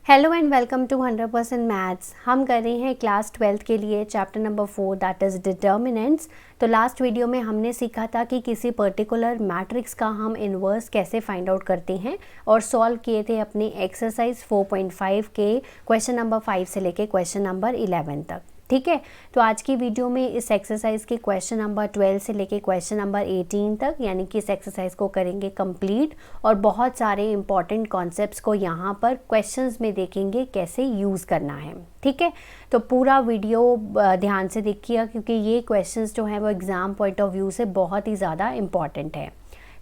Hello and welcome to 100% maths. हम कर रहे हैं क्लास 12th के लिए chapter number 4 that is determinants. तो लास्ट वीडियो में हमने सीखा था कि किसी पर्टिकुलर मैट्रिक्स का हम इन्वर्स कैसे फाइंड आउट करते हैं और सॉल्व किए थे अपने एक्सरसाइज 4.5 के क्वेश्चन नंबर 5 से लेके क्वेश्चन नंबर 11 तक। ठीक है, तो आज की वीडियो में इस एक्सरसाइज के क्वेश्चन नंबर 12 से लेके क्वेश्चन नंबर 18 तक यानी कि इस एक्सरसाइज को करेंगे कंप्लीट और बहुत सारे इंपॉर्टेंट कॉन्सेप्ट्स को यहाँ पर क्वेश्चंस में देखेंगे कैसे यूज़ करना है। ठीक है, तो पूरा वीडियो ध्यान से देखिएगा क्योंकि ये क्वेश्चंस जो हैं वो एग्ज़ाम पॉइंट ऑफ व्यू से बहुत ही ज़्यादा इम्पॉर्टेंट है।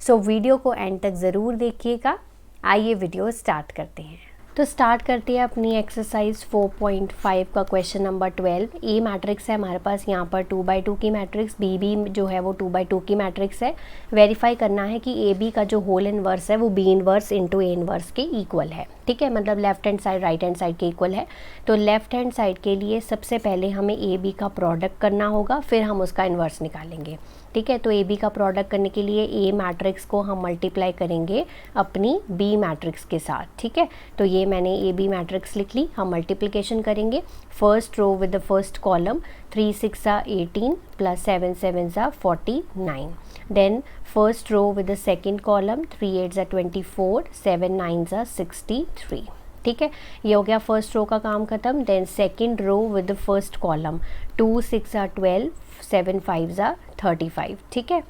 सो वीडियो को एंड तक ज़रूर देखिएगा। आइए वीडियो स्टार्ट करते हैं। तो स्टार्ट करते हैं अपनी एक्सरसाइज 4.5 का क्वेश्चन नंबर 12। ए मैट्रिक्स है हमारे पास यहाँ पर 2/2 की मैट्रिक्स, बी भी जो है वो 2/2 की मैट्रिक्स है। वेरीफाई करना है कि ए बी का जो होल इनवर्स है वो B inverse into A inverse के इक्वल है। ठीक है, मतलब left hand side right hand side के इक्वल है। तो लेफ्ट हैंड साइड के लिए सबसे पहले हमें ए बी का प्रोडक्ट करना होगा, फिर हम उसका इन्वर्स निकालेंगे। ठीक है, तो ए बी का प्रोडक्ट करने के लिए ए मैट्रिक्स को हम मल्टीप्लाई करेंगे अपनी बी मैट्रिक्स के साथ। ठीक है, तो ये मैंने ए बी मैट्रिक्स लिख ली। हम मल्टीप्लिकेशन करेंगे first row with the first column, 3 6 18 plus 7 7 49। Then first row with the second column, 3 8 24, 7 9 63। ठीक है, ये हो गया फर्स्ट रो का काम खत्म। Then second row with the first column, 2 6 12, 7 5 35। ठीक है,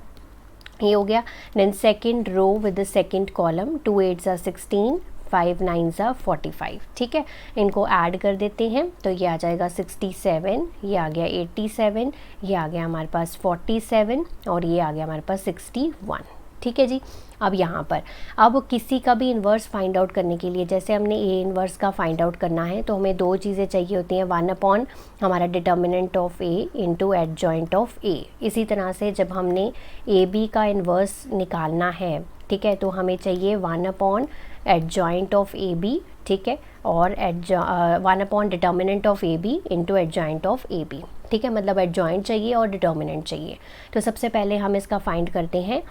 ये हो गया। Then second row with the second column, 2 8 16, 5 9 45। ठीक है, इनको ऐड कर देते हैं तो ये आ जाएगा 67, ये आ गया 87, ये आ गया हमारे पास 47 और ये आ गया हमारे पास 61। ठीक है जी, अब यहाँ पर अब किसी का भी इन्वर्स फाइंड आउट करने के लिए, जैसे हमने ए इन्वर्स का फाइंड आउट करना है तो हमें दो चीज़ें चाहिए होती हैं, 1 हमारा determinant of A into adjoint of A. इसी तरह से जब हमने ए बी का इन्वर्स निकालना है, ठीक है, तो हमें चाहिए 1 एडजॉइंट ऑफ ए बी। ठीक है, और 1 determinant of A B into adjoint of A B. ठीक है, मतलब एडजॉइंट चाहिए और डिटर्मिनेंट चाहिए। तो सबसे पहले हम इसका फाइंड करते हैं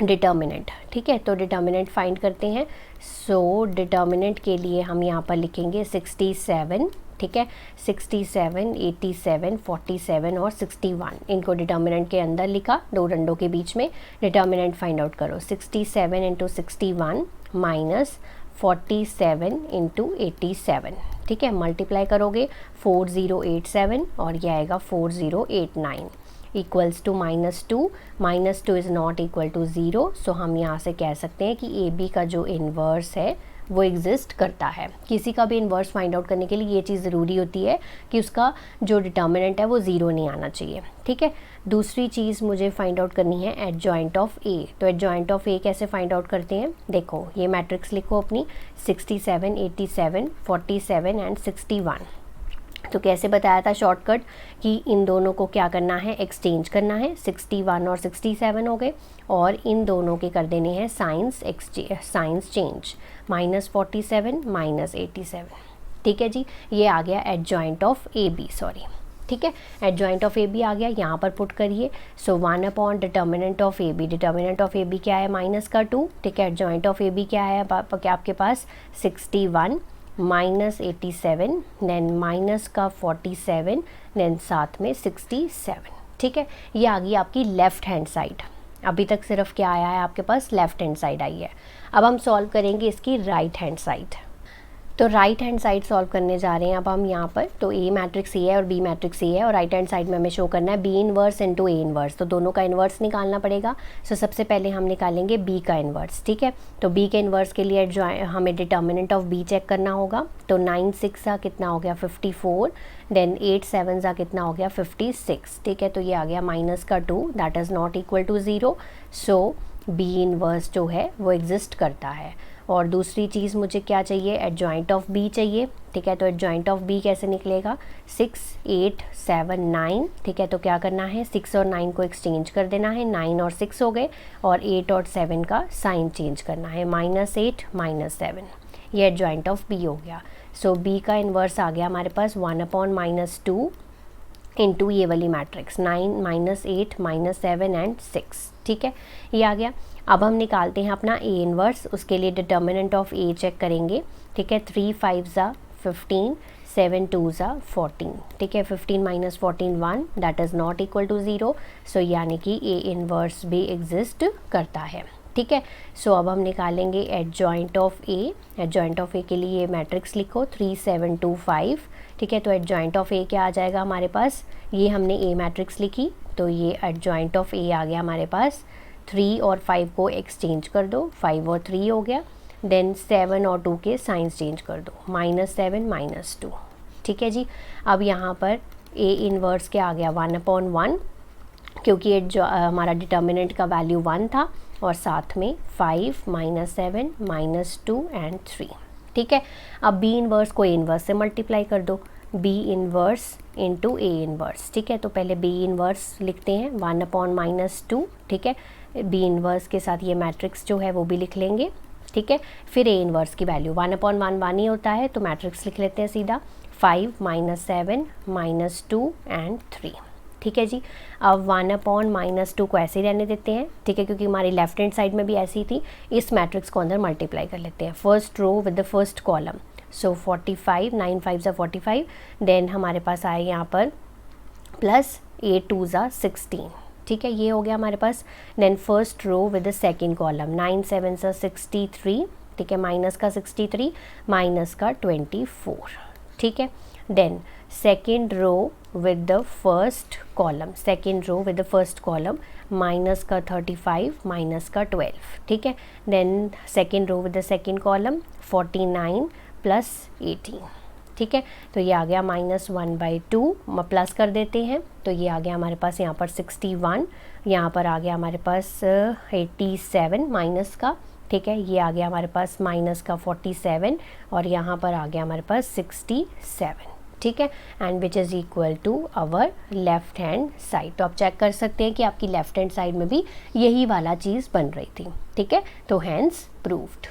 डिटर्मिनेंट। ठीक है, तो डिटर्मिनेंट फाइंड करते हैं। सो डिटर्मिनेंट के लिए हम यहाँ पर लिखेंगे 67। ठीक है, 67 87 47 और 61, इनको डिटर्मिनेंट के अंदर लिखा, दो डंडों के बीच में। डिटर्मिनेंट फाइंड आउट करो, 67 इंटू 61 माइनस 47 इंटू 87। ठीक है, मल्टीप्लाई करोगे 4087 और ये आएगा 4089 equals to -2। -2 is not equal to 0। So हम यहाँ से कह सकते हैं कि ए बी का जो इन्वर्स है वो एग्जिस्ट करता है। किसी का भी इन्वर्स फाइंड आउट करने के लिए ये चीज़ ज़रूरी होती है कि उसका जो डिटर्मिनेंट है वो 0 नहीं आना चाहिए। ठीक है, दूसरी चीज़ मुझे फाइंड आउट करनी है एडजॉइंट ऑफ ए। तो एडजॉइंट ऑफ ए कैसे फाइंड आउट करते हैं, देखो ये मैट्रिक्स लिखो अपनी 67 87 47 एंड 61। तो कैसे बताया था शॉर्टकट कि इन दोनों को क्या करना है, एक्सचेंज करना है। 61 और 67 हो गए और इन दोनों के कर देने हैं साइंस चेंज, -47 -87। ठीक है जी, ये आ गया adjoint of A B, sorry. ठीक है, एडजॉइंट ऑफ ए बी आ गया, यहाँ पर पुट करिए। So 1 determinant of A B, determinant of A B क्या है -2। ठीक है, एडजॉइंट ऑफ ए बी क्या है आपके पास 61 -87, देन माइनस का 47, देन साथ में 67। ठीक है, ये आ गई आपकी लेफ़्ट हैंड साइड। अभी तक सिर्फ क्या आया है आपके पास, लेफ़्ट हैंड साइड आई है। अब हम सॉल्व करेंगे इसकी राइट हैंड साइड। तो राइट हैंड साइड सॉल्व करने जा रहे हैं अब हम यहाँ पर। तो ए मैट्रिक्स ए है और बी मैट्रिक्स ए है और राइट हैंड साइड में हमें शो करना है B inverse into A inverse, तो दोनों का इन्वर्स निकालना पड़ेगा। सो सबसे पहले हम निकालेंगे बी का इन्वर्स। ठीक है, तो बी के इन्वर्स के लिए हमें डिटर्मिनेंट ऑफ बी चेक करना होगा। तो 9 6 कितना हो गया 54, देन 8 7 कितना हो गया 56। ठीक है, तो ये आ गया -2, that is not equal to 0। So B inverse जो है वो एग्जिस्ट करता है। और दूसरी चीज़ मुझे क्या चाहिए, एडजॉइंट ऑफ बी चाहिए। ठीक है, तो एडजॉइंट ऑफ बी कैसे निकलेगा, 6 8 7 9। ठीक है, तो क्या करना है, 6 और 9 को एक्सचेंज कर देना है, 9 और 6 हो गए और 8 और 7 का साइन चेंज करना है, -8 -7। ये एडजॉइंट ऑफ बी हो गया। सो बी का इन्वर्स आ गया हमारे पास 1/-2 इनटू ये वाली मैट्रिक्स 9 -8 -7 एंड 6, ठीक है, ये आ गया। अब हम निकालते हैं अपना ए इनवर्स, उसके लिए डिटर्मिनेंट ऑफ ए चेक करेंगे, ठीक है। 3 5 ज़ा 15, 7 2 ज़ा 14, ठीक है। 15 - 14 1, that is not equal to 0, so यानी कि ए इनवर्स भी एग्जिस्ट करता है, ठीक है। सो अब हम निकालेंगे adjoint of A. Adjoint of A के लिए मैट्रिक्स लिखो 3 7 2 5, ठीक है। तो एडजॉइंट ऑफ ए क्या आ जाएगा हमारे पास, ये हमने ए मैट्रिक्स लिखी तो ये एडजॉइंट ऑफ ए आ गया हमारे पास। 3 और 5 को एक्सचेंज कर दो, 5 और 3 हो गया, देन 7 और 2 के साइंस चेंज कर दो, -7 -2, ठीक है जी। अब यहाँ पर ए इनवर्स क्या आ गया 1/1, क्योंकि जो हमारा डिटर्मिनेंट का वैल्यू 1 था, और साथ में 5 -7 -2 एंड 3, ठीक है। अब बी इनवर्स को ए इनवर्स से मल्टीप्लाई कर दो, B inverse into A inverse, ठीक है। तो पहले बी इनवर्स लिखते हैं 1/-2, ठीक है। बी इनवर्स के साथ ये मैट्रिक्स जो है वो भी लिख लेंगे, ठीक है। फिर ए इनवर्स की वैल्यू 1/1 1 ही होता है, तो मैट्रिक्स लिख लेते हैं सीधा 5 -7 -2 एंड 3, ठीक है जी। अब 1/-2 को ऐसे ही रहने देते हैं, ठीक है, क्योंकि हमारी लेफ्ट हैंड साइड में भी ऐसी थी। इस मैट्रिक्स को अंदर मल्टीप्लाई कर लेते हैं, first row with the first column, so 45 9 5 ज़ा 45, देन हमारे पास आए यहाँ पर प्लस 8 2 ज़ा 16, ठीक है, ये हो गया हमारे पास। Then first row with the second column 9 7 ज़ा 63, ठीक है, माइनस का 63 माइनस का 24, ठीक है। Then second row with the first column, second row with the first column minus का 35 माइनस का 12, ठीक है। Then second row with the second column 49 plus 18, ठीक है। तो ये आ गया -1/2, प्लस कर देते हैं, तो ये आ गया हमारे पास यहाँ पर 61, यहाँ पर आ गया हमारे पास 87 माइनस का, ठीक है। ये आ गया हमारे पास माइनस का 47, और यहाँ पर आ गया हमारे पास 67, ठीक है, and which is equal to our left hand side. तो आप चेक कर सकते हैं कि आपकी लेफ्ट हैंड साइड में भी यही वाला चीज़ बन रही थी, ठीक है। तो hence proved.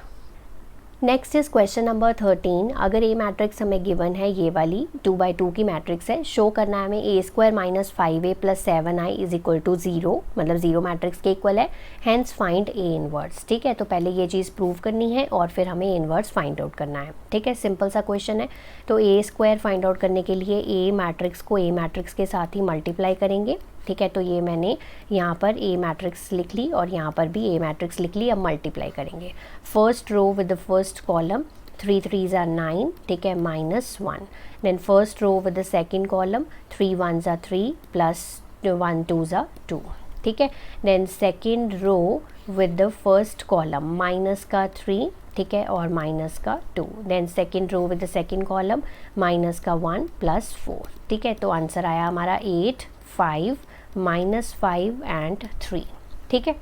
Next is question number 13। अगर ए मैट्रिक्स हमें गिवन है, ये वाली 2/2 की मैट्रिक्स है, शो करना है हमें a² - 5a + 7i is equal to 0, मतलब 0 मैट्रिक्स के इक्वल है, हैंस फाइंड ए इनवर्स, ठीक है। तो पहले ये चीज़ प्रूव करनी है और फिर हमें ए इनवर्स फाइंड आउट करना है, ठीक है। सिंपल सा क्वेश्चन है। तो a² फाइंड आउट करने के लिए ए मैट्रिक्स को ए मैट्रिक्स के साथ ही मल्टीप्लाई करेंगे, ठीक है। तो ये मैंने यहाँ पर ए मैट्रिक्स लिख ली और यहाँ पर भी ए मैट्रिक्स लिख ली। अब मल्टीप्लाई करेंगे, first row with the first column 3 3 ज़ा 9, ठीक है, -1, then first row with the second column 3 1 ज़ा 3 प्लस 1 2 ज़ा 2, ठीक है। Then second row with the first column minus का 3, ठीक है, और माइनस का 2, then second row with the second column minus का 1 प्लस 4, ठीक है। तो आंसर आया हमारा 8 5 -5 एंड 3, ठीक है।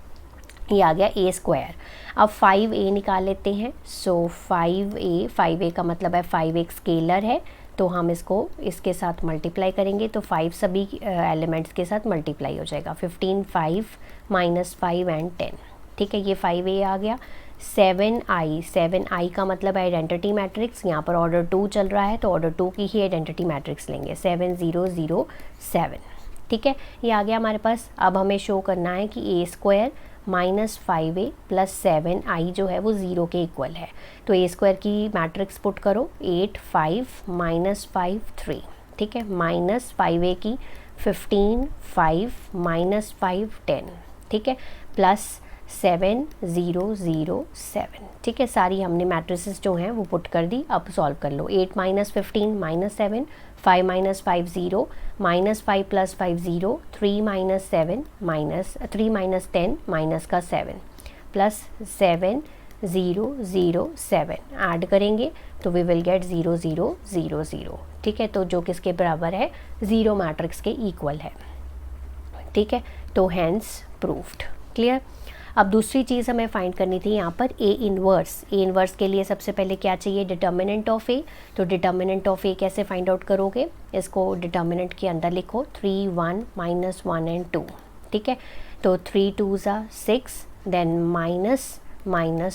ये आ गया a²। अब 5a निकाल लेते हैं, सो 5a का मतलब है 5 एक स्केलर है, तो हम इसको इसके साथ मल्टीप्लाई करेंगे, तो 5 सभी एलिमेंट्स के साथ मल्टीप्लाई हो जाएगा, 15 5 -5 एंड 10, ठीक है। ये 5a आ गया। 7i का मतलब है आइडेंटिटी मैट्रिक्स, यहाँ पर ऑर्डर 2 चल रहा है, तो ऑर्डर 2 की ही आइडेंटिटी मैट्रिक्स लेंगे, 7 0 0 7, ठीक है। ये आ गया हमारे पास। अब हमें शो करना है कि a² - 5a + 7i जो है वो 0 के इक्वल है। तो a² की मैट्रिक्स पुट करो, 8 5 -5 3, ठीक है, -5a की 15 5 -5 10, ठीक है, प्लस 7 0 0 7, ठीक है। सारी हमने मैट्रिसेस जो हैं वो पुट कर दी। अब सॉल्व कर लो, 8 - 15 -7, 5 - 5 0, -5 + 5 0, 3 - 7 3 - 10 माइनस का 7 प्लस 7 0 0 7 ऐड करेंगे तो वी विल गेट 0 0 0 0, ठीक है। तो जो किसके बराबर है, 0 मैट्रिक्स के इक्वल है, ठीक है। तो हैंस प्रूव्ड। क्लियर। अब दूसरी चीज़ हमें फाइंड करनी थी यहाँ पर ए इनवर्स के लिए सबसे पहले क्या चाहिए, डिटर्मिनेंट ऑफ ए। तो डिटर्मिनेंट ऑफ ए कैसे फाइंड आउट करोगे, इसको डिटर्मिनेंट के अंदर लिखो 3 1 -1 एंड 2, ठीक है। तो 3 2 ज़ा 6, देन -1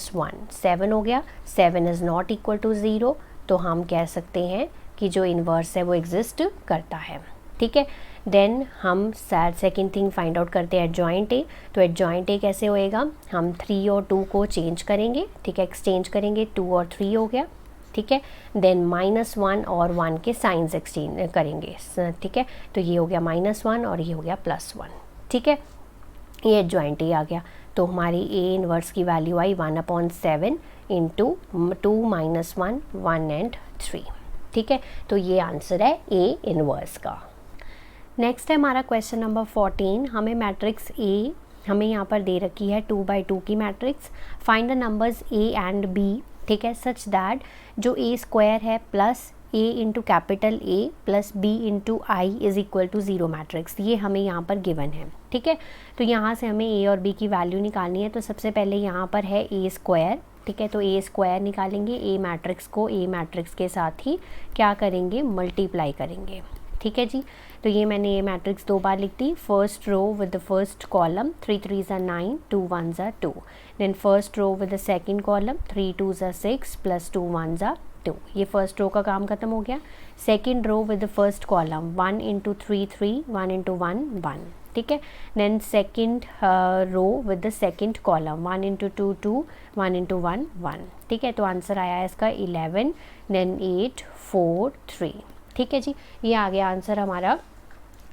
7 हो गया, 7 इज़ नॉट इक्वल टू 0, तो हम कह सकते हैं कि जो इन्वर्स है वो एग्जिस्ट करता है, ठीक है। देन हम सेकेंड थिंग फाइंड आउट करते हैं एडजॉइंट ए। तो एडजॉइंट ए कैसे होएगा, हम 3 और 2 को चेंज करेंगे, ठीक है, एक्सचेंज करेंगे, 2 और 3 हो गया, ठीक है। देन -1 और 1 के साइंस एक्सचेंज करेंगे, ठीक है, तो ये हो गया -1 और ये हो गया +1, ठीक है, ये एडजॉइंट ए आ गया। तो हमारी ए इनवर्स की वैल्यू आई 1/7 इंटू 2 - 1 1 एंड 3, ठीक है। तो ये आंसर है ए इनवर्स का। नेक्स्ट है हमारा क्वेश्चन नंबर 14। हमें मैट्रिक्स ए हमें यहाँ पर दे रखी है 2x2 की matrix. Find the numbers A and B, ठीक है, सच दैट जो ए स्क्वायर है plus A into capital A plus B into I is equal to 0 matrix, ये हमें यहाँ पर गिवन है, ठीक है। तो यहाँ से हमें ए और बी की वैल्यू निकालनी है। तो सबसे पहले यहाँ पर है ए स्क्वायर, ठीक है, तो ए स्क्वायर निकालेंगे, ए मैट्रिक्स को ए मैट्रिक्स के साथ ही क्या करेंगे, मल्टीप्लाई करेंगे, ठीक है जी। तो ये मैंने ये मैट्रिक्स 2 बार लिख दी। First row with the first column 3 3s are 9, 2 1s are 2। Then first row with the second column 3 2s are 6 plus 2 1s are 2। ये फर्स्ट रो का काम खत्म हो गया। Second row with the first column 1 into 3 3, 1 into 1 1, ठीक है। Then second row with the second column 1 into 2 2, 1 into 1 1, ठीक है। तो आंसर आया है इसका 11, देन 8 4 3, ठीक है जी। ये आ गया आंसर हमारा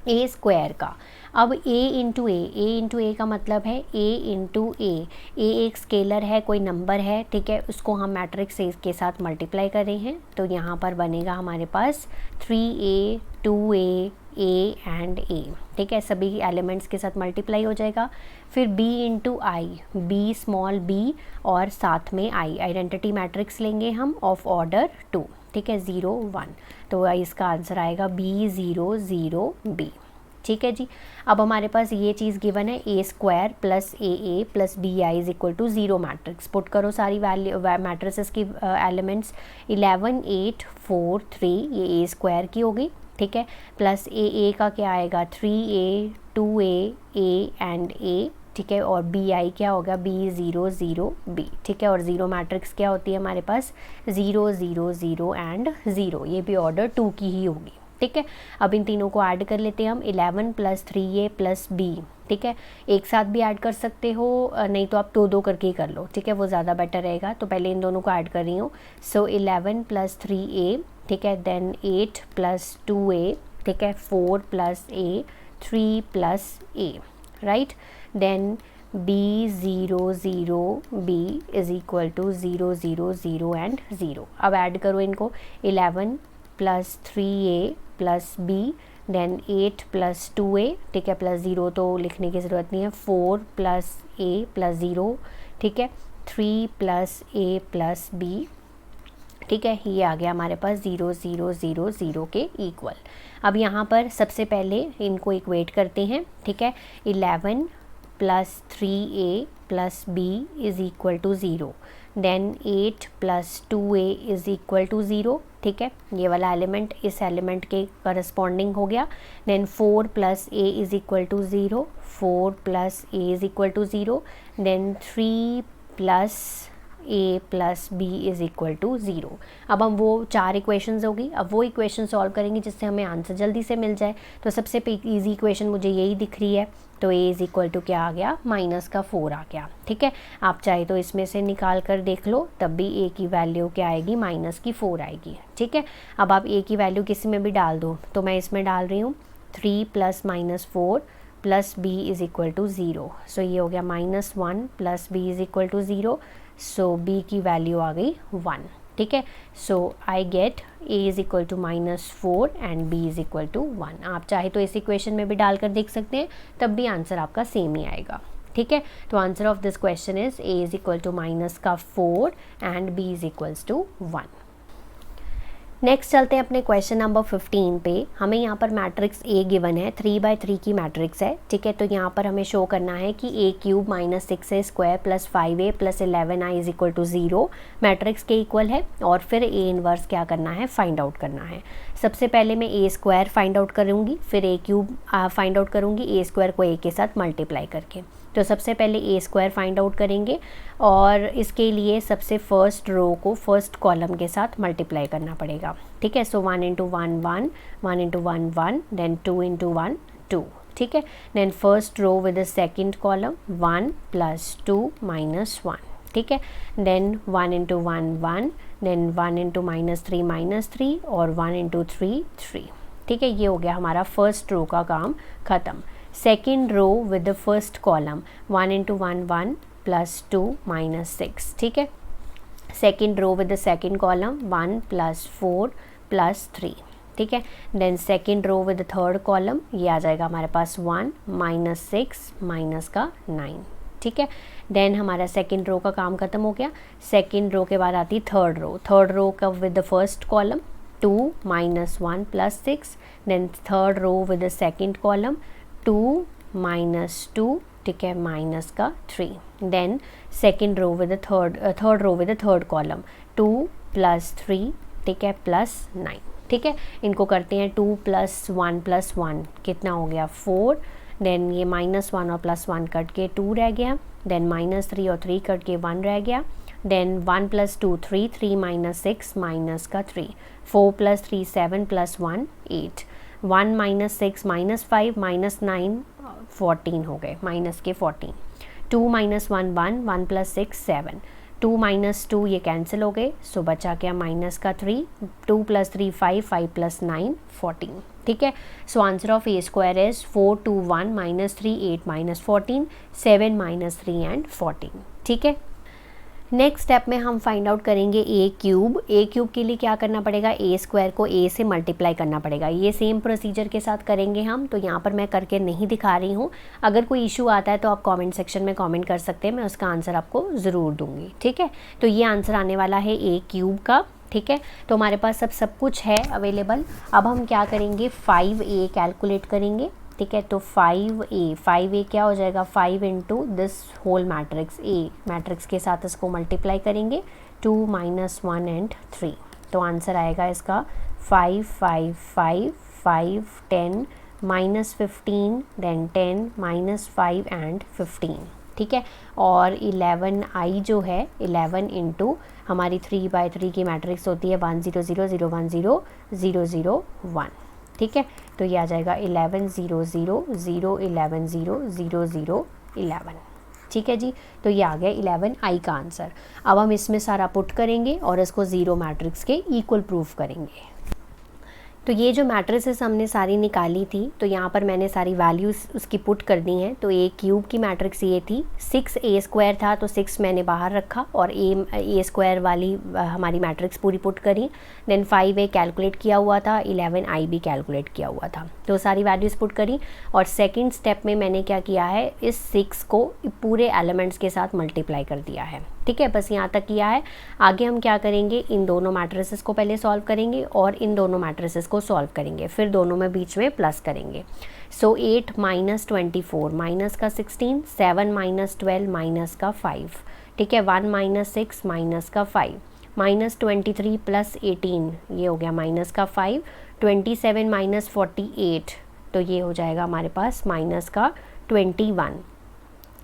ए स्क्वायर का। अब ए इंटू ए का मतलब है ए इंटू ए एक स्केलर है, कोई नंबर है, ठीक है, उसको हम मैट्रिक्स ए के साथ मल्टीप्लाई कर रहे हैं। तो यहाँ पर बनेगा हमारे पास 3a 2a ए एंड ए, ठीक है, सभी एलिमेंट्स के साथ मल्टीप्लाई हो जाएगा। फिर b इंटू आई, बी स्मॉल b और साथ में आई, आइडेंटिटी मैट्रिक्स लेंगे हम ऑफ ऑर्डर 2, ठीक है, 0 1। तो इसका आंसर आएगा b 0 0 b, ठीक है जी। अब हमारे पास ये चीज़ गिवन है A square plus A plus B I is equal to 0 matrix. Put करो सारी वैल्यू मैट्रिसेस की एलिमेंट्स, 11 8 4 3, ये ए स्क्वायर की होगी, ठीक है, प्लस ए का क्या आएगा 3a 2a ए एंड ए, ठीक है, और बी आई क्या होगा b 0 0 b, ठीक है। और 0 मैट्रिक्स क्या होती है हमारे पास 0 0 0 एंड 0, ये भी ऑर्डर 2 की ही होगी, ठीक है। अब इन तीनों को ऐड कर लेते हैं हम, 11 प्लस 3a प्लस b, ठीक है, एक साथ भी ऐड कर सकते हो, नहीं तो आप 2 करके ही कर लो, ठीक है, वो ज़्यादा बेटर रहेगा। तो पहले इन दोनों को ऐड कर रही हूँ। सो 11 प्लस 3a, ठीक है, देन 8 प्लस 2a, ठीक है, 4 plus a, 3 plus a, right. Then b 0 0 b is equal to 0 0 0 and 0। अब ऐड करो इनको, 11 plus 3a plus b, then 8 plus 2a, ठीक है, प्लस 0 तो लिखने की ज़रूरत नहीं है, 4 प्लस a प्लस 0, ठीक है, 3 प्लस a प्लस b, ठीक है, ये आ गया हमारे पास 0 0 0 0 के इक्वल। अब यहाँ पर सबसे पहले इनको इक्वेट करते हैं, ठीक है, 11 plus 3a plus b is equal to 0, then 8 plus 2a is equal to 0, ठीक है, ये वाला एलिमेंट इस एलिमेंट के करस्पॉन्डिंग हो गया। Then 4 plus a is equal to 0, 4 plus a is equal to 0, then 3 plus a plus b is equal to 0। अब हम वो 4 इक्वेशंस होगी, अब वो इक्वेशन सॉल्व करेंगे जिससे हमें आंसर जल्दी से मिल जाए। तो सबसे ईजी इक्वेशन मुझे यही दिख रही है, तो a इज़ इक्वल टू क्या आ गया, -4 आ गया, ठीक है। आप चाहे तो इसमें से निकाल कर देख लो, तब भी a की वैल्यू क्या आएगी, -4 आएगी, ठीक है। अब आप a की वैल्यू किसी में भी डाल दो, तो मैं इसमें डाल रही हूँ 3 plus -4 plus b is equal to 0। So ये हो गया -1 plus b is equal to 0, so b की वैल्यू आ गई 1, ठीक है। So I get a is equal to -4 and b is equal to 1। आप चाहे तो इस इक्वेशन में भी डालकर देख सकते हैं, तब भी आंसर आपका सेम ही आएगा, ठीक है। तो answer of this question is a is equal to -4 and b is equals to 1। Next चलते हैं अपने क्वेश्चन नंबर 15 पे। हमें यहाँ पर मैट्रिक्स ए गिवन है, 3x3 की मैट्रिक्स है, ठीक है। तो यहाँ पर हमें शो करना है कि a³ -6a square plus 5a plus 11i is equal to 0 matrix के इक्वल है, और फिर a इनवर्स क्या करना है, फाइंड आउट करना है। सबसे पहले मैं a स्क्वायर फाइंड आउट करूँगी, फिर a³ फाइंड आउट करूँगी, a स्क्वायर को a के साथ मल्टीप्लाई करके। तो सबसे पहले a स्क्वायर फाइंड आउट करेंगे, और इसके लिए सबसे फर्स्ट रो को फर्स्ट कॉलम के साथ मल्टीप्लाई करना पड़ेगा, ठीक है। So 1 into 1 1, 1 into 1 1, then 2 into 1 2, ठीक है। Then first row with the second column 1 plus 2 minus 1, ठीक है। देन 1 इंटू 1 1, देन 1 इंटू -3 और 1 इंटू 3 3, ठीक है। ये हो गया हमारा फर्स्ट रो का काम ख़त्म। Second row with the first column 1 into 1 1 plus 2 minus 6, ठीक है। Second row with the second column 1 plus 4 plus 3, ठीक है। Then second row with the third column ये आ जाएगा हमारे पास 1 माइनस 6 माइनस का 9, ठीक है। देन हमारा सेकेंड रो का काम ख़त्म हो गया। सेकेंड रो के बाद आती थर्ड रो। थर्ड रो का with the first column 2 minus 1 plus 6, then third row with the second column 2 minus 2, ठीक है, माइनस का 3। Then second row with the third row with the third column 2 plus 3, ठीक है, plus 9, ठीक है। इनको करते हैं 2 प्लस 1 कितना हो गया 4। देन ये -1 और +1 कट के 2 रह गया। देन -3 और 3 कट के 1 रह गया। देन 1 + 2 3, 3 - 6 माइनस का 3, 4 + 3 7 + 1 8, 1 - 6 -5 -9 14 हो गए, माइनस के 14। 2 - 1 1, 1 + 6 7, 2 - 2 ये कैंसिल हो गए, सो बचा क्या माइनस का 3, 2 + 3 5, 5 + 9 14, ठीक है। So answer of A square is 4 2 1 -3 8 -14 7 -3 and 14, ठीक है। नेक्स्ट स्टेप में हम फाइंड आउट करेंगे ए क्यूब। ए क्यूब के लिए क्या करना पड़ेगा, ए स्क्वायर को ए से मल्टीप्लाई करना पड़ेगा। ये सेम प्रोसीजर के साथ करेंगे हम, तो यहाँ पर मैं करके नहीं दिखा रही हूँ। अगर कोई इशू आता है तो आप कमेंट सेक्शन में कमेंट कर सकते हैं, मैं उसका आंसर आपको ज़रूर दूँगी, ठीक है। तो ये आंसर आने वाला है ए क्यूब का, ठीक है। तो हमारे पास सब कुछ है अवेलेबल। अब हम क्या करेंगे, 5a कैलकुलेट करेंगे, ठीक है। तो 5a क्या हो जाएगा, 5 into this whole matrix A matrix के साथ इसको मल्टीप्लाई करेंगे, 2 - 1 एंड 3। तो आंसर आएगा इसका 5 5 5 5 10 -15 देन 10 -5 एंड 15, ठीक है। और 11i जो है 11 इंटू हमारी 3/3 की मैट्रिक्स होती है 1 0 0 0 1 0 0 0 1, ठीक है। तो ये आ जाएगा 11 0 0 0 11 0 0 0 11, ठीक है जी। तो ये आ गया 11i का आंसर। अब हम इसमें सारा पुट करेंगे और इसको ज़ीरो मैट्रिक्स के इक्वल प्रूफ करेंगे। तो ये जो मैट्रिसेस हमने सारी निकाली थी, तो यहाँ पर मैंने सारी वैल्यूज़ उसकी पुट कर दी हैं। तो ए क्यूब की मैट्रिक्स ये थी, 6a² था तो 6 मैंने बाहर रखा और ए स्क्वायर वाली हमारी मैट्रिक्स पूरी पुट करी। देन 5a कैलकुलेट किया हुआ था, 11i भी कैलकुलेट किया हुआ था, तो सारी वैल्यूज़ पुट करी। और सेकेंड स्टेप में मैंने क्या किया है, इस 6 को पूरे एलिमेंट्स के साथ मल्टीप्लाई कर दिया है, ठीक है। बस यहाँ तक किया है। आगे हम क्या करेंगे, इन दोनों मैट्रिसेस को पहले सॉल्व करेंगे और इन दोनों मैट्रिसेस को सॉल्व करेंगे, फिर दोनों में बीच में प्लस करेंगे। सो 8 - 24 माइनस का 16, 7 - 12 माइनस का 5, ठीक है, 1 - 6 माइनस का 5, -23 + 18 ये हो गया माइनस का 5, 27 - 48 तो ये हो जाएगा हमारे पास माइनस का 21,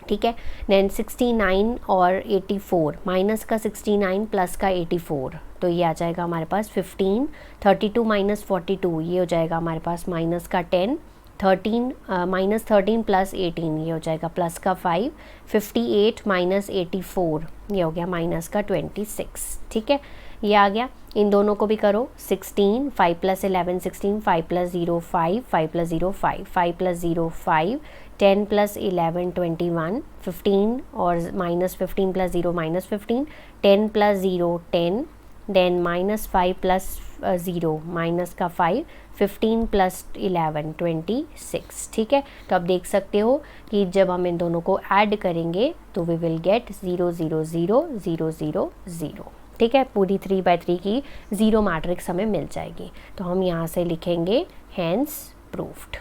ठीक है। देन 69 और 84, माइनस का 69 प्लस का 84 तो ये आ जाएगा हमारे पास 15, 32 - 42 ये हो जाएगा हमारे पास माइनस का 10, 13 -13 + 18 ये हो जाएगा प्लस का 5, 58 - 84 ये हो गया माइनस का 26, ठीक है। ये आ गया। इन दोनों को भी करो, 16 5 + 11 16, 5 + 0 5, 5 + 0 5, 5 + 0 5, 10 + 11 21, 15 और -15 + 0 -15, 10 + 0 10, देन -5 + 0 माइनस का 5, 15 + 11 26, ठीक है। तो आप देख सकते हो कि जब हम इन दोनों को ऐड करेंगे तो वी विल गेट 0 0 0 0 0 0, ठीक है। पूरी 3/3 की ज़ीरो मैट्रिक्स हमें मिल जाएगी। तो हम यहाँ से लिखेंगे हैंस प्रूफ्ड,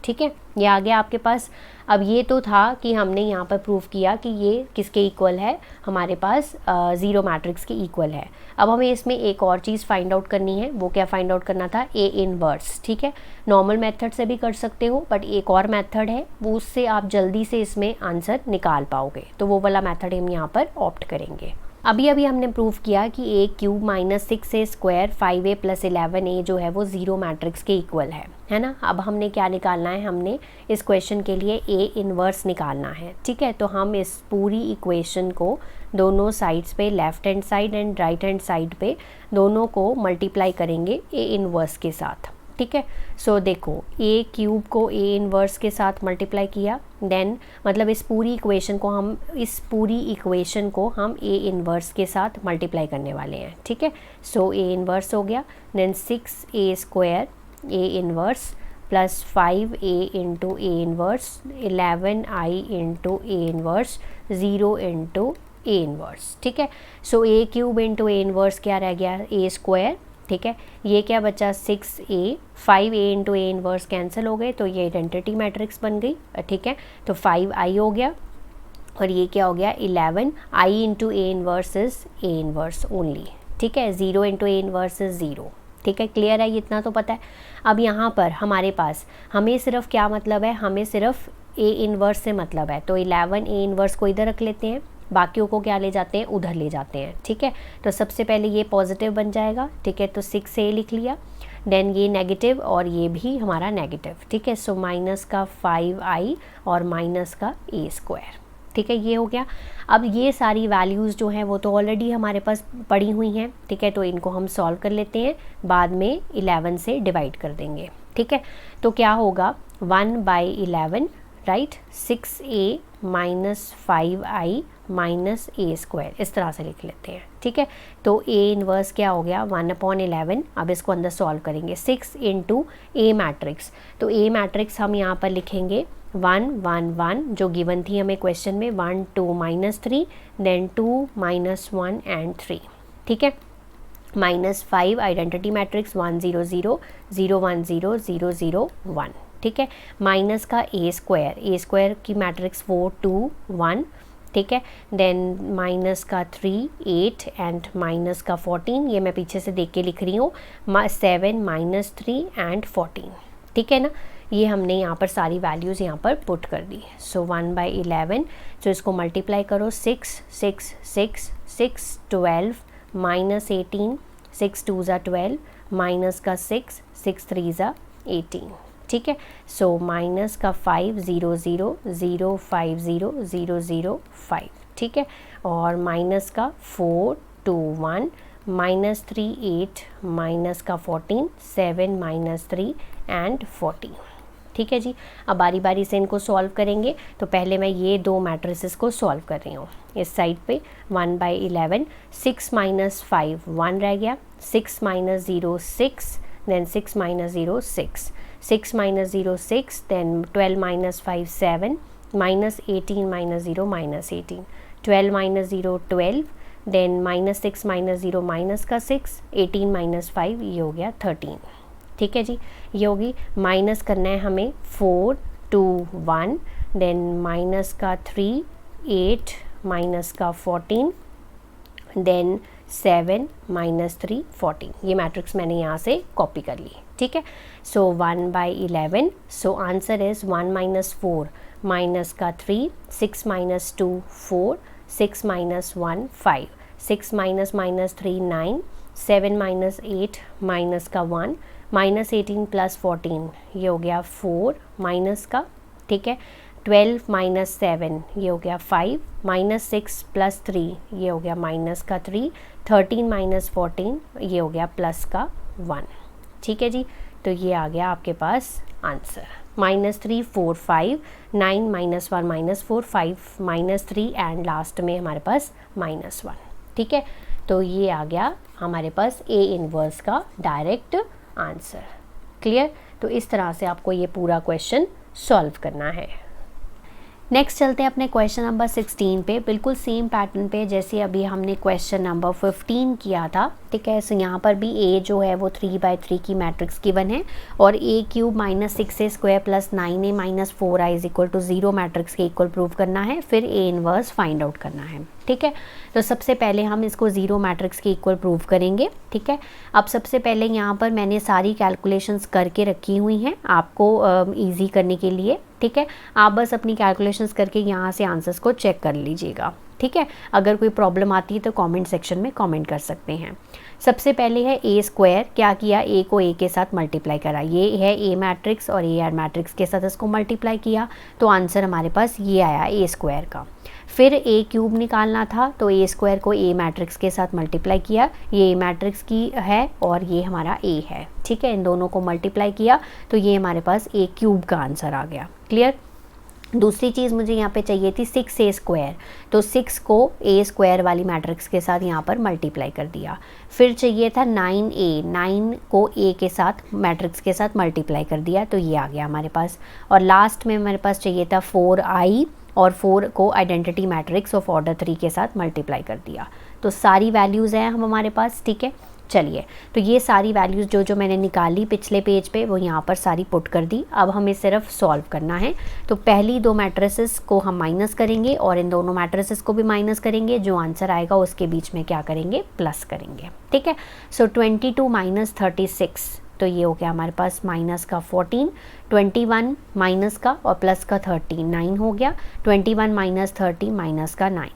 ठीक है। ये आ गया आपके पास। अब ये तो था कि हमने यहाँ पर प्रूफ किया कि ये किसके इक्वल है, हमारे पास ज़ीरो मैट्रिक्स के इक्वल है। अब हमें इसमें एक और चीज़ फाइंड आउट करनी है। वो क्या फाइंड आउट करना था, ए इनवर्स, ठीक है। नॉर्मल मेथड से भी कर सकते हो, बट एक और मेथड है वो, उससे आप जल्दी से इसमें आंसर निकाल पाओगे, तो वो वाला मेथड हम यहाँ पर ऑप्ट करेंगे। अभी अभी हमने प्रूव किया कि A cube minus 6a square 5a plus 11a जो है वो ज़ीरो मैट्रिक्स के इक्वल है ना। अब हमने क्या निकालना है, हमने इस क्वेश्चन के लिए ए इन्वर्स निकालना है, ठीक है। तो हम इस पूरी इक्वेशन को दोनों साइड्स पे, left hand side and right hand side पे, दोनों को मल्टीप्लाई करेंगे ए इन्वर्स के साथ, ठीक है। सो देखो ए क्यूब को ए इन्वर्स के साथ मल्टीप्लाई किया, देन मतलब इस पूरी इक्वेशन को हम ए इन्वर्स के साथ मल्टीप्लाई करने वाले हैं, ठीक है। सो ए इन्वर्स हो गया, then 6a square A inverse plus 5a into A inverse 11i into A inverse 0 into A inverse, ठीक है। So A cube into A inverse क्या रह गया, ए स्क्वायर, ठीक है। ये क्या बचा 6a, 5a into A inverse cancel हो गए तो ये आइडेंटिटी मैट्रिक्स बन गई, ठीक है। तो 5i हो गया और ये क्या हो गया 11, i into A inverse is A inverse only, ठीक है। 0 इंटू ए इन्वर्स इज 0, ठीक है। क्लियर है, इतना तो पता है। अब यहाँ पर हमारे पास हमें सिर्फ क्या मतलब है, हमें सिर्फ ए इन्वर्स से मतलब है, तो 11 ए इन्वर्स को इधर रख लेते हैं, बाकियों को क्या ले जाते हैं, उधर ले जाते हैं, ठीक है। तो सबसे पहले ये पॉजिटिव बन जाएगा, ठीक है। तो 6a लिख लिया, देन ये नेगेटिव और ये भी हमारा नेगेटिव, ठीक है। सो माइनस का 5i और माइनस का a स्क्वायर, ठीक है, ये हो गया। अब ये सारी वैल्यूज़ जो हैं वो तो ऑलरेडी हमारे पास पड़ी हुई हैं, ठीक है। तो इनको हम सॉल्व कर लेते हैं, बाद में 11 से डिवाइड कर देंगे, ठीक है। तो क्या होगा 1/11, right, 6a minus 5i minus a square, इस तरह से लिख लेते हैं, ठीक है। तो a इन्वर्स क्या हो गया 1/11, अब इसको अंदर सॉल्व करेंगे 6 इंटू ए मैट्रिक्स, तो a मैट्रिक्स हम यहाँ पर लिखेंगे 1 1 1 जो गिवन थी हमें क्वेश्चन में, 1 2 -3, देन 2 -1 एंड 3, ठीक है। -5 आइडेंटिटी मैट्रिक्स 1 0 0 0 1 0 0 0 1, ठीक है। माइनस का a स्क्वायर की मैट्रिक्स 4 2 1, ठीक है। देन माइनस का 3 8 एंड माइनस का 14, ये मैं पीछे से देख के लिख रही हूँ, 7 -3 एंड 14, ठीक है ना। ये हमने यहाँ पर सारी वैल्यूज़ यहाँ पर पुट कर दी। सो 1/11, जो इसको मल्टीप्लाई करो 6 6 6 6 12 -18, 6 2 ज़ा 12, माइनस का 6 6 3 ज़ा 18, ठीक है। सो माइनस का 5 0 0 0 5 0 0 0 5, ठीक है। और माइनस का 4 2 1 -3 8 माइनस का 14 7 -3 एंड 14, ठीक है जी। अब बारी बारी से इनको सॉल्व करेंगे, तो पहले मैं ये दो मैट्रिसेस को सॉल्व कर रही हूँ। इस साइड पे 1/11, 6 - 5 1 रह गया, 6 - 0 6, देन 6 - 0 6, 6 - 0 6, देन 12 - 5 7, -18 - 0 -18, 12 - 0 12, देन -6 - 0 माइनस का 6, 18 - 5, ये हो गया 13, ठीक है जी। ये होगी, माइनस करना है हमें 4 2 1, देन माइनस का 3 8 माइनस का 14, देन 7 -3 14, ये मैट्रिक्स मैंने यहाँ से कॉपी कर ली, ठीक है। सो 1/11, सो आंसर इज़ 1 - 4 माइनस का 3, 6 - 2 4, 6 - 1 5, 6 - 3 9, 7 - 8 माइनस का 1, -18 + 14, ये हो गया 4 माइनस का, ठीक है। 12 - 7, ये हो गया 5, -6 + 3, ये हो गया माइनस का 3, 13 - 14, ये हो गया प्लस का 1, ठीक है जी। तो ये आ गया आपके पास आंसर, -3 4 5 9 -1 -4 5 -3 एंड लास्ट में हमारे पास -1, ठीक है। तो ये आ गया हमारे पास ए इन्वर्स का डायरेक्ट आंसर। क्लियर? तो इस तरह से आपको ये पूरा क्वेश्चन सॉल्व करना है। नेक्स्ट चलते हैं अपने क्वेश्चन नंबर 16 पे, बिल्कुल सेम पैटर्न पे जैसे अभी हमने क्वेश्चन नंबर 15 किया था, ठीक है। सो यहाँ पर भी ए जो है वो 3/3 की मैट्रिक्स गिवन है और a cube -6a square plus 9a minus 4i is equal to 0 matrix के इक्वल प्रूव करना है, फिर ए इनवर्स फाइंड आउट करना है, ठीक है। तो सबसे पहले हम इसको 0 मैट्रिक्स के इक्वल प्रूव करेंगे, ठीक है। अब सबसे पहले यहाँ पर मैंने सारी कैलकुलेशंस करके रखी हुई हैं आपको ईजी करने के लिए, ठीक है। आप बस अपनी कैलकुलेशंस करके यहाँ से आंसर्स को चेक कर लीजिएगा, ठीक है, अगर कोई प्रॉब्लम आती है तो कमेंट सेक्शन में कमेंट कर सकते हैं। सबसे पहले है ए स्क्वायर, क्या किया, ए को ए के साथ मल्टीप्लाई करा, ये है ए मैट्रिक्स और ए आर मैट्रिक्स के साथ इसको मल्टीप्लाई किया तो आंसर हमारे पास ये आया ए स्क्वायर का। फिर ए क्यूब निकालना था तो ए स्क्वायर को ए मैट्रिक्स के साथ मल्टीप्लाई किया, ये ए मैट्रिक्स की है और ये हमारा ए है, ठीक है, इन दोनों को मल्टीप्लाई किया तो ये हमारे पास ए क्यूब का आंसर आ गया। क्लियर। दूसरी चीज़ मुझे यहाँ पे चाहिए थी 6a स्क्वायर, तो 6 को a स्क्वायर वाली मैट्रिक्स के साथ यहाँ पर मल्टीप्लाई कर दिया। फिर चाहिए था 9a, 9 को a के साथ मैट्रिक्स के साथ मल्टीप्लाई कर दिया तो ये आ गया हमारे पास। और लास्ट में हमारे पास चाहिए था 4i और 4 को आइडेंटिटी मैट्रिक्स ऑफ ऑर्डर 3 के साथ मल्टीप्लाई कर दिया। तो सारी वैल्यूज़ हैं हम हमारे पास, ठीक है। चलिए, तो ये सारी वैल्यूज़ जो मैंने निकाली पिछले पेज पे वो यहाँ पर सारी पुट कर दी। अब हमें सिर्फ सॉल्व करना है। तो पहली दो मैट्रिसेस को हम माइनस करेंगे और इन दोनों मैट्रिसेस को भी माइनस करेंगे, जो आंसर आएगा उसके बीच में क्या करेंगे, प्लस करेंगे, ठीक है। सो 22 माइनस 36, तो ये हो गया हमारे पास माइनस का 14, 21 माइनस का और प्लस का 30, 9 हो गया, 21 माइनस 30 माइनस का 9,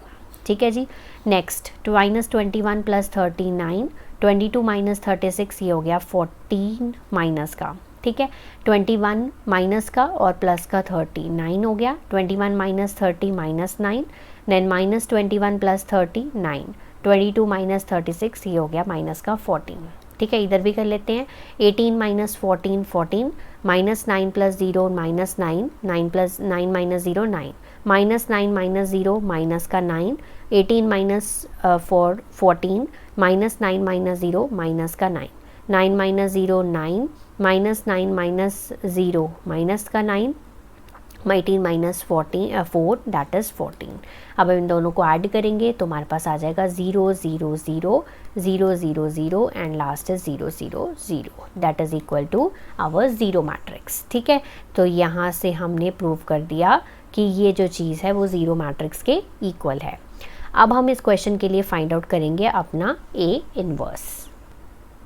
ठीक है जी। नेक्स्ट माइनस 21 प्लस 39, 22 माइनस 36, ये हो गया 14 माइनस का, ठीक है। 21 माइनस का और प्लस का 30, 9 हो गया, 21 minus 30 minus 9, then minus 21 plus 30 9, 22 minus 36, ये हो गया माइनस का 14, ठीक है। इधर भी कर लेते हैं। 18 minus 14 14, minus 9 plus 0 minus 9, 9 plus 9 minus 0 9, minus 9 minus 0 minus का 9, 18 माइनस 14, माइनस 9 माइनस 0 माइनस का 9, 9 माइनस 0 9, माइनस 9 माइनस 0 माइनस का 9, 18 माइनस 4 दैट इज़ 14। अब इन दोनों को ऐड करेंगे तो हमारे पास आ जाएगा 0 0 0 0 0 0 and last is 0 0 0 that is equal to our zero matrix, ठीक है। तो यहाँ से हमने प्रूव कर दिया कि ये जो चीज़ है वो ज़ीरो मैट्रिक्स के इक्वल है। अब हम इस क्वेश्चन के लिए फाइंड आउट करेंगे अपना ए इनवर्स।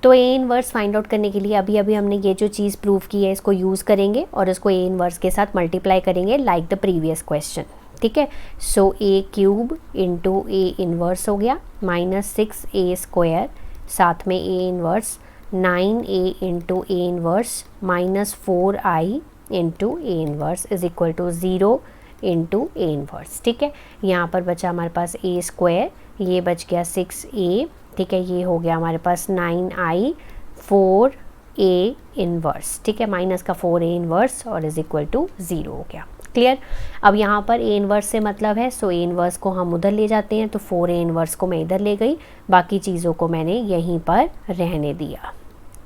तो ए इनवर्स फाइंड आउट करने के लिए अभी हमने ये जो चीज़ प्रूव की है इसको यूज़ करेंगे और इसको ए इनवर्स के साथ मल्टीप्लाई करेंगे लाइक द प्रीवियस क्वेश्चन, ठीक है। So A cube into A inverse हो गया माइनस 6a स्क्वायर, साथ में A inverse 9a into A inverse minus 4i into A inverse is equal to 0 into A inverse, ठीक है। यहाँ पर बचा हमारे पास ए स्क्वायर, ये बच गया 6a, ठीक है। ये हो गया हमारे पास 9i 4a इनवर्स, ठीक है, माइनस का 4a इनवर्स और इज इक्वल टू 0 हो गया। क्लियर। अब यहाँ पर ए इनवर्स से मतलब है, सो ए इनवर्स को हम उधर ले जाते हैं, तो 4a इनवर्स को मैं इधर ले गई, बाकी चीज़ों को मैंने यहीं पर रहने दिया,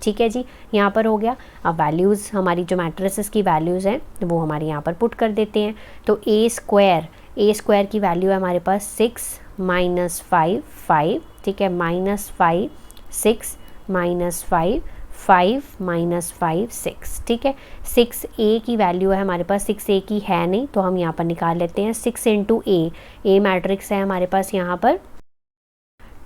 ठीक है जी। यहाँ पर हो गया। अब वैल्यूज़ हमारी जो मैट्रिसेस की वैल्यूज़ हैं वो हमारे यहाँ पर पुट कर देते हैं। तो ए स्क्वायर की वैल्यू है हमारे पास 6 माइनस 5 5, ठीक है, माइनस 5 6 माइनस 5 5 माइनस 5 6, ठीक है। 6a की वैल्यू है हमारे पास, 6a की है नहीं तो हम यहाँ पर निकाल लेते हैं। 6 इंटू ए मैट्रिक्स है हमारे पास यहाँ पर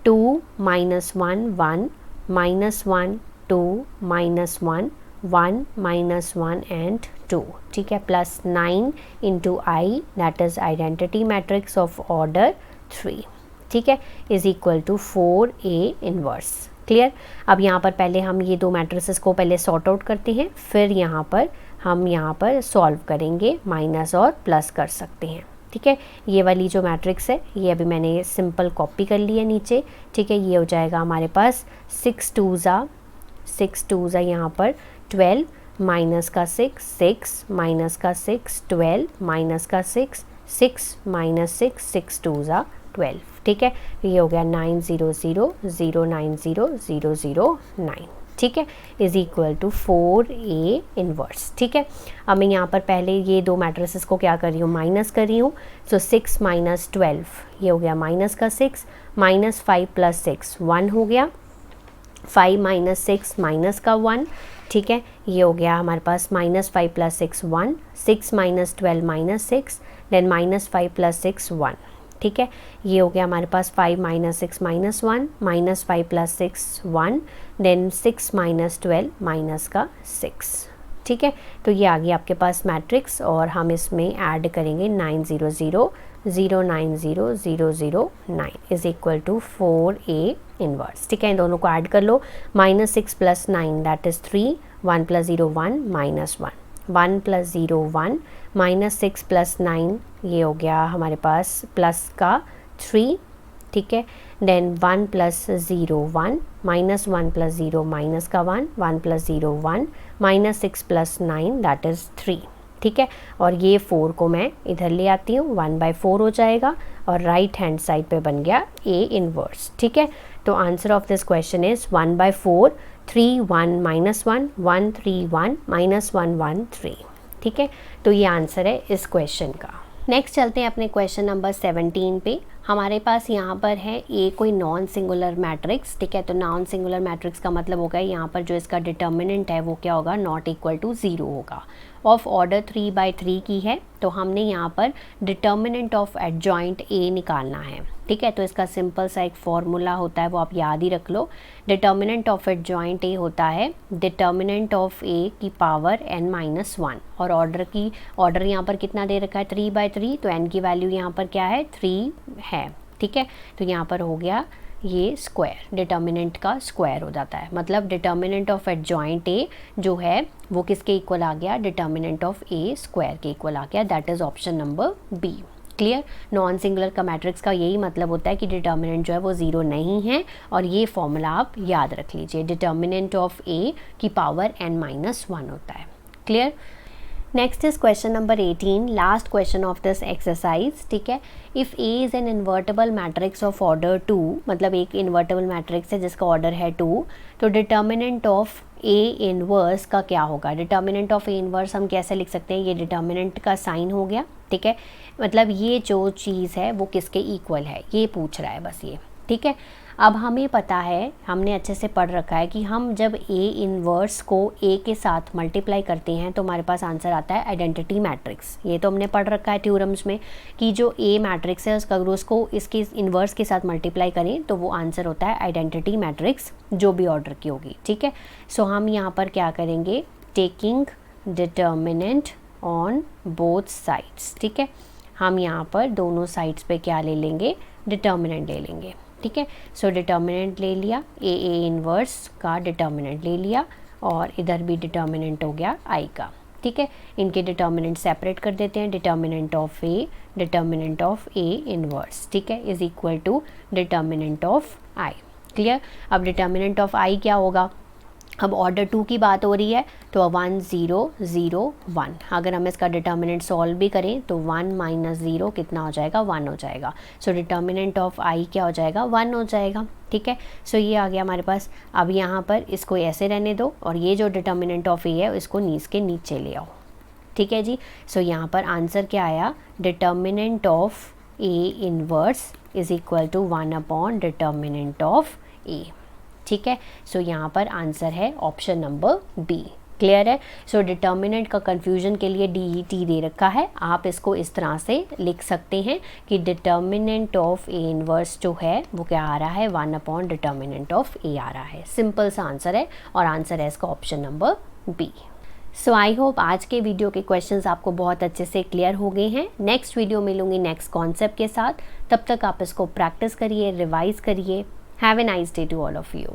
2 minus 1 1 minus 1 2 minus 1 1 minus 1 and 2, ठीक है, plus 9 into I that is identity matrix of order 3, ठीक है, is equal to 4a inverse. Clear. अब यहाँ पर पहले हम ये दो मैट्रिसेस को पहले सॉर्ट आउट करते हैं, फिर यहाँ पर हम यहाँ पर सॉल्व करेंगे, माइनस और प्लस कर सकते हैं, ठीक है। ये वाली जो मैट्रिक्स है ये अभी मैंने सिंपल कॉपी कर ली है नीचे, ठीक है। ये हो जाएगा हमारे पास 6 2 ज़ा यहाँ पर 12 माइनस का 6 6 माइनस का 6 12 माइनस का 6 6 माइनस 6 6 2 ज़ा 12, ठीक है। ये हो गया 9 0 0 0 9 0 0 0 9, ठीक है, is equal to 4a inverse, ठीक है। अब मैं यहाँ पर पहले ये दो मैट्रिसेस को क्या कर रही हूँ, माइनस कर रही हूँ। सो 6 माइनस 12 ये हो गया माइनस का 6, माइनस 5 प्लस 6 1 हो गया, 5 माइनस 6 माइनस का 1, ठीक है। ये हो गया हमारे पास minus 5 plus 6 1, 6 minus 12 minus 6, then minus 5 plus 6 1, ठीक है। ये हो गया हमारे पास 5 minus 6 minus 1, minus 5 plus 6 1, then 6 minus 12 minus का 6, ठीक है। तो ये आ गया आपके पास मैट्रिक्स और हम इसमें ऐड करेंगे 9 0 0 090,009 is equal to 4A inverse. ठीक है, इन दोनों को ऐड कर लो, -6 + 9 दैट इज़ 3, 1 + 0 1 -1, 1 + 0 1 -6 + 9 ये हो गया हमारे पास प्लस का 3। ठीक है, देन 1 + 0 1 -1 + 0 माइनस का 1, 1 + 0 1 -6 + 9 दैट इज़ 3। ठीक है, और ये 4 को मैं इधर ले आती हूँ, 1/4 हो जाएगा और राइट हैंड साइड पे बन गया A इनवर्स। ठीक है, तो answer of this question is 1/4 3 1 -1 1 3 1 -1 1 3। ठीक है, तो ये आंसर है इस क्वेश्चन का। नेक्स्ट चलते हैं अपने क्वेश्चन नंबर 17 पे। हमारे पास यहाँ पर है ए कोई नॉन सिंगुलर मैट्रिक्स। ठीक है, तो नॉन सिंगुलर मैट्रिक्स का मतलब होगा यहाँ पर जो इसका डिटर्मिनेंट है वो क्या होगा, नॉट इक्वल टू 0 होगा। ऑफ ऑर्डर 3/3 की है, तो हमने यहाँ पर डिटर्मिनेंट ऑफ एडजॉइंट ए निकालना है। ठीक है, तो इसका सिंपल सा एक फॉर्मूला होता है, वो आप याद ही रख लो। डिटर्मिनेंट ऑफ एडजॉइंट ए होता है डिटर्मिनेंट ऑफ ए की पावर n-1, और ऑर्डर यहाँ पर कितना दे रखा है 3/3, तो n की वैल्यू यहाँ पर क्या है 3 है। ठीक है, तो यहाँ पर हो गया ये स्क्वायर, डिटर्मिनेंट का स्क्वायर हो जाता है, मतलब डिटर्मिनेंट ऑफ एडजॉइंट ए जो है वो किसके इक्वल आ गया, डिटर्मिनेंट ऑफ ए स्क्वायर के इक्वल आ गया। That is option number B. Clear, non singular का मैट्रिक्स का यही मतलब होता है कि डिटर्मिनेंट जो है वो 0 नहीं है, और ये फॉर्मूला आप याद रख लीजिए, डिटर्मिनेंट ऑफ ए की पावर n-1 होता है। Clear, next is question number 18, last question of this exercise. ठीक है, if A is an invertible matrix of order 2, मतलब एक इन्वर्टेबल मैट्रिक्स है जिसका ऑर्डर है 2, तो डिटर्मिनेंट ऑफ ए इनवर्स का क्या होगा। डिटर्मिनेंट ऑफ ए इनवर्स हम कैसे लिख सकते हैं, ये डिटर्मिनेंट का साइन हो गया। ठीक है, मतलब ये जो चीज़ है वो किसके इक्वल है ये पूछ रहा है बस ये। ठीक है, अब हमें पता है, हमने अच्छे से पढ़ रखा है कि हम जब ए इनवर्स को ए के साथ मल्टीप्लाई करते हैं तो हमारे पास आंसर आता है आइडेंटिटी मैट्रिक्स। ये तो हमने पढ़ रखा है थ्योरम्स में कि जो ए मैट्रिक्स है उसका अगर उसको इसके इन्वर्स के साथ मल्टीप्लाई करें तो वो आंसर होता है आइडेंटिटी मैट्रिक्स जो भी ऑर्डर की होगी। ठीक है, सो हम यहाँ पर क्या करेंगे, taking determinant on both sides. ठीक है, हम यहाँ पर दोनों साइड्स पे क्या ले लेंगे, डिटर्मिनेंट ले लेंगे। ठीक है, सो डिटर्मिनेंट ले लिया, ए इनवर्स का डिटर्मिनेंट ले लिया, और इधर भी डिटर्मिनेंट हो गया आई का। ठीक है, इनके डिटर्मिनेंट सेपरेट कर देते हैं, डिटर्मिनेंट ऑफ ए इनवर्स, ठीक है, is equal to determinant of I. Clear, अब डिटर्मिनेंट ऑफ आई क्या होगा, अब ऑर्डर 2 की बात हो रही है तो 1 0 0 1, अगर हम इसका डिटर्मिनेंट सॉल्व भी करें तो 1 - 0 कितना हो जाएगा, 1 हो जाएगा। सो डिटर्मिनेंट ऑफ आई क्या हो जाएगा, 1 हो जाएगा। ठीक है, सो ये आ गया हमारे पास। अब यहाँ पर इसको ऐसे रहने दो, और ये जो डिटर्मिनेंट ऑफ ए है इसको के नीचे ले आओ। ठीक है जी, सो यहाँ पर आंसर क्या आया, determinant of A inverse is equal to 1 determinant of A. ठीक है, सो यहाँ पर आंसर है ऑप्शन नंबर बी। क्लियर है, सो डिटर्मिनेंट का कंफ्यूजन के लिए DET दे रखा है, आप इसको इस तरह से लिख सकते हैं कि डिटर्मिनेंट ऑफ ए इनवर्स जो है वो क्या आ रहा है, 1 डिटर्मिनेंट ऑफ ए आ रहा है। सिंपल सा आंसर है, और आंसर है इसका option number B. So I hope आज के वीडियो के क्वेश्चंस आपको बहुत अच्छे से क्लियर हो गए हैं। नेक्स्ट वीडियो मिलूंगी नेक्स्ट कॉन्सेप्ट के साथ, तब तक आप इसको प्रैक्टिस करिए, रिवाइज करिए। Have a nice day to all of you.